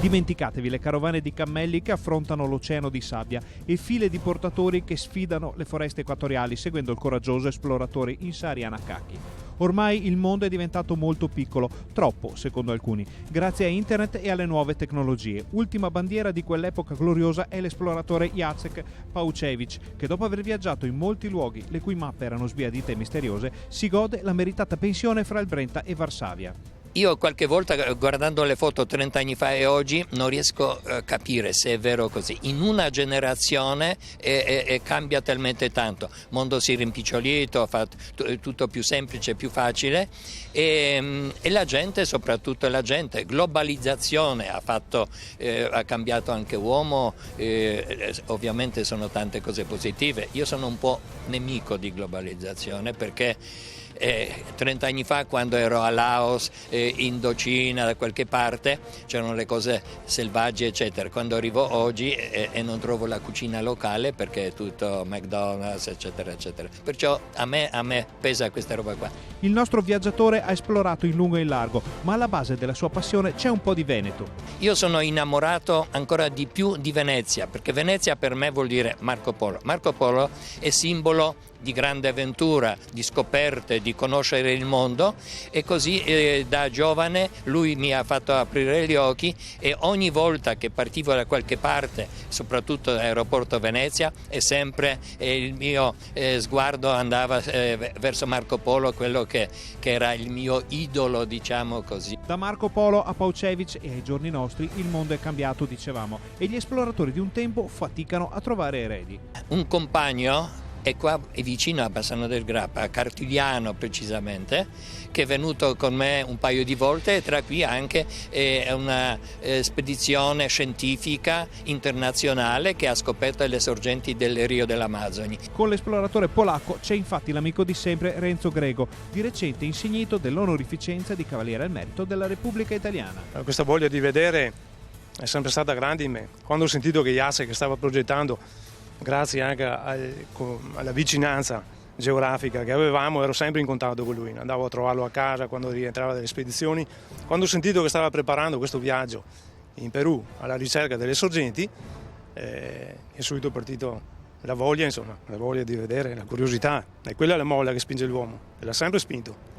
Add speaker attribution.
Speaker 1: Dimenticatevi le carovane di cammelli che affrontano l'oceano di sabbia e file di portatori che sfidano le foreste equatoriali seguendo il coraggioso esploratore Insari Hanakaki. Ormai il mondo è diventato molto piccolo, troppo secondo alcuni, grazie a internet e alle nuove tecnologie. Ultima bandiera di quell'epoca gloriosa è l'esploratore Jacek Paučević, che dopo aver viaggiato in molti luoghi, le cui mappe erano sbiadite e misteriose, si gode la meritata pensione fra il Brenta e Varsavia.
Speaker 2: Io qualche volta, guardando le foto 30 anni fa e oggi, non riesco a capire se è vero così. In una generazione cambia talmente tanto. Il mondo si è rimpicciolito, fa tutto più semplice, più facile e la gente, soprattutto la gente, globalizzazione ha cambiato anche uomo, ovviamente sono tante cose positive. Io sono un po' nemico di globalizzazione perché 30 anni fa, quando ero a Laos, Indocina, da qualche parte, c'erano le cose selvagge eccetera. Quando arrivo oggi e non trovo la cucina locale perché è tutto McDonald's eccetera eccetera. Perciò a me pesa questa roba qua.
Speaker 1: Il nostro viaggiatore ha esplorato in lungo e in largo, ma alla base della sua passione c'è un po' di Veneto.
Speaker 2: Io sono innamorato ancora di più di Venezia, perché Venezia per me vuol dire Marco Polo. Marco Polo è simbolo di grande avventura, di scoperte, di conoscere il mondo e così da giovane lui mi ha fatto aprire gli occhi e ogni volta che partivo da qualche parte, soprattutto dall'aeroporto Venezia, e sempre il mio sguardo andava verso Marco Polo, quello che era il mio idolo, diciamo così.
Speaker 1: Da Marco Polo a Paučević e ai giorni nostri il mondo è cambiato, dicevamo, e gli esploratori di un tempo faticano a trovare eredi. Un
Speaker 2: compagno è qua è vicino a Bassano del Grappa, a Cartigliano precisamente, che è venuto con me un paio di volte e tra qui anche una spedizione scientifica internazionale che ha scoperto le sorgenti del Rio dell'Amazzoni.
Speaker 1: Con l'esploratore polacco c'è infatti l'amico di sempre Renzo Grego, di recente insignito dell'onorificenza di Cavaliere al Merito della Repubblica Italiana.
Speaker 3: Questa voglia di vedere è sempre stata grande in me. Quando ho sentito che Jacek stava progettando, grazie anche alla vicinanza geografica che avevamo, ero sempre in contatto con lui, andavo a trovarlo a casa quando rientrava dalle spedizioni. Quando ho sentito che stava preparando questo viaggio in Perù alla ricerca delle sorgenti, è subito partito la voglia di vedere, la curiosità, e quella è la molla che spinge l'uomo e l'ha sempre spinto.